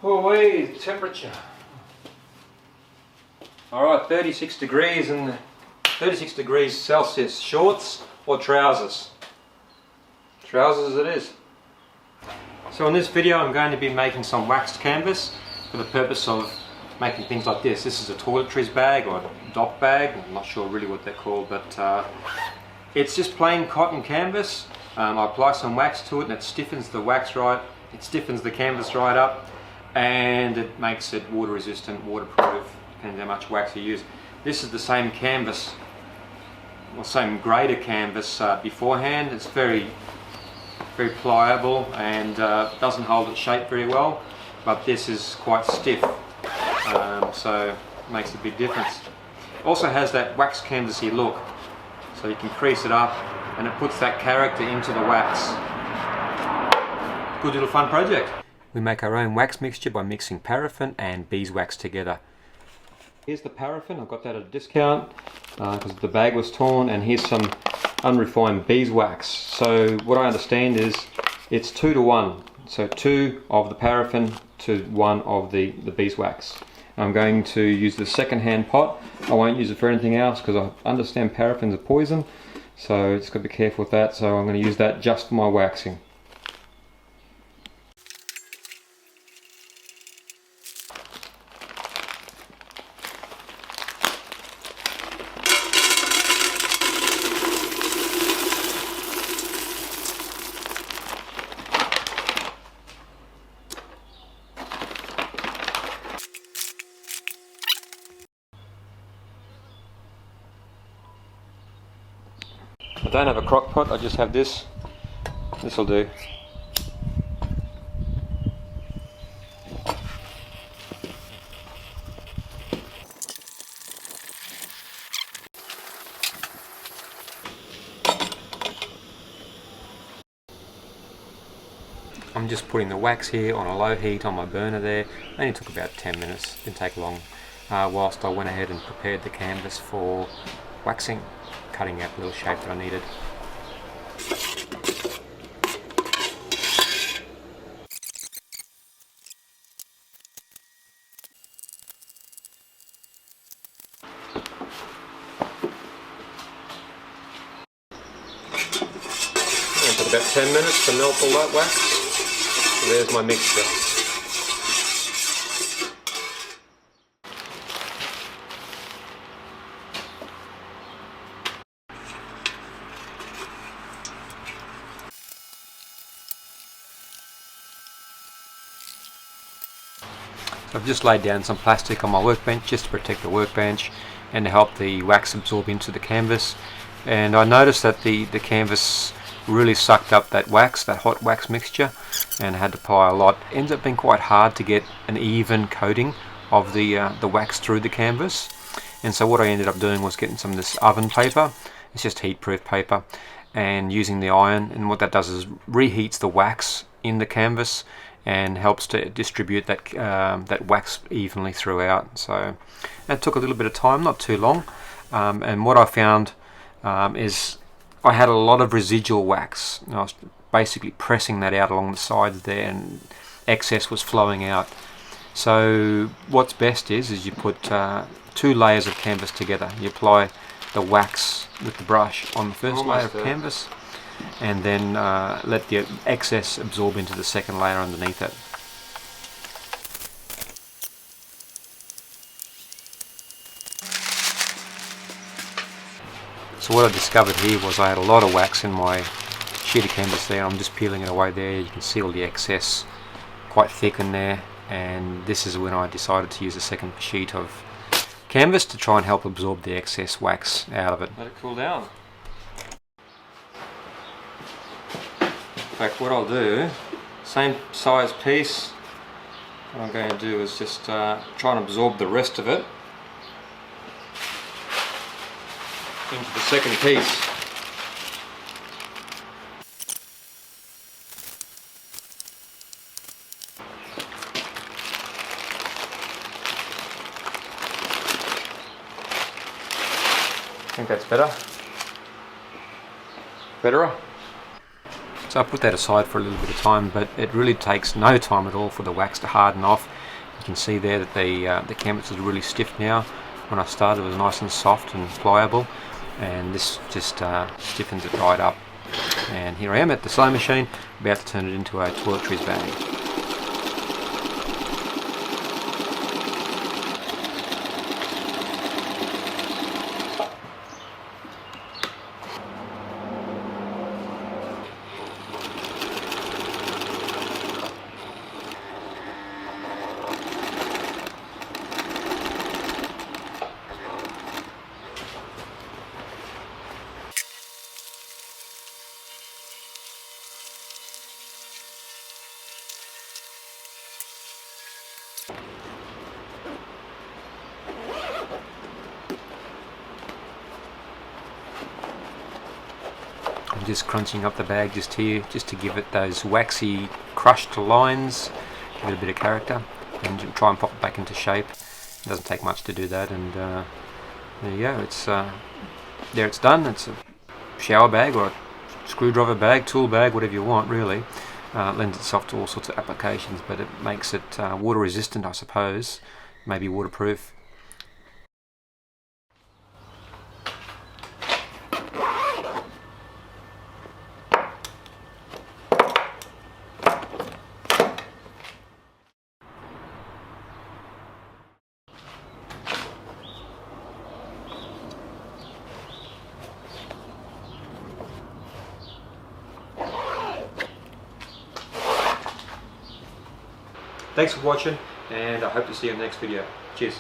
Away, temperature. Alright, 36 degrees and 36 degrees Celsius. Shorts or trousers? Trousers it is. So in this video I'm going to be making some waxed canvas for the purpose of making things like this. This is a toiletries bag or a Dopp bag. I'm not sure really what they're called, but it's just plain cotton canvas. I apply some wax to it and it stiffens the wax right. It stiffens the canvas right up and it makes it water resistant, waterproof, depends how much wax you use. This is the same canvas, or same grade of canvas beforehand. It's very pliable and doesn't hold its shape very well, but this is quite stiff, so it makes a big difference. It also has that wax canvasy look, so you can crease it up and it puts that character into the wax. Good little fun project. We make our own wax mixture by mixing paraffin and beeswax together. Here's the paraffin. I got that at a discount because the bag was torn, and here's some unrefined beeswax. So what I understand is it's 2 to 1. So 2 of the paraffin to 1 of the beeswax. I'm going to use the second-hand pot. I won't use it for anything else because I understand paraffin's a poison, so it's got to be careful with that. So I'm going to use that just for my waxing. I don't have a crock pot, I just have this. This will do. I'm just putting the wax here on a low heat on my burner there. Only took about 10 minutes, didn't take long, whilst I went ahead and prepared the canvas for waxing, cutting out the little shape that I needed. It took about 10 minutes to melt all that wax. So there's my mixture. I've just laid down some plastic on my workbench just to protect the workbench and to help the wax absorb into the canvas. And I noticed that the canvas really sucked up that wax, that hot wax mixture, and had to apply a lot. It ends up being quite hard to get an even coating of the wax through the canvas. And so what I ended up doing was getting some of this oven paper. It's just heat-proof paper, and using the iron, and what that does is reheats the wax in the canvas and helps to distribute that that wax evenly throughout. So it took a little bit of time, not too long, and what I found is I had a lot of residual wax. I was basically pressing that out along the sides there, and excess was flowing out. So what's best is you put 2 layers of canvas together. You apply the wax with the brush on the first layer of canvas, and then let the excess absorb into the second layer underneath it. So what I discovered here was I had a lot of wax in my sheet of canvas there. I'm just peeling it away there. You can see all the excess quite thick in there, and this is when I decided to use a second sheet of canvas to try and help absorb the excess wax out of it. Let it cool down. In fact, what I'll do, same size piece, what I'm going to do is just try and absorb the rest of it into the second piece. I think that's better. Better. So I put that aside for a little bit of time, but it really takes no time at all for the wax to harden off. You can see there that the canvas is really stiff now. When I started, it was nice and soft and pliable, and this just stiffens it right up. And here I am at the sewing machine, about to turn it into a toiletries bag. I'm just crunching up the bag just here, just to give it those waxy crushed lines, give it a bit of character, and try and pop it back into shape. It doesn't take much to do that, and there you go. It's there. It's done. It's a shower bag or a screwdriver bag, tool bag, whatever you want, really. It lends itself to all sorts of applications, but it makes it water resistant, I suppose, maybe waterproof. Thanks for watching, and I hope to see you in the next video. Cheers.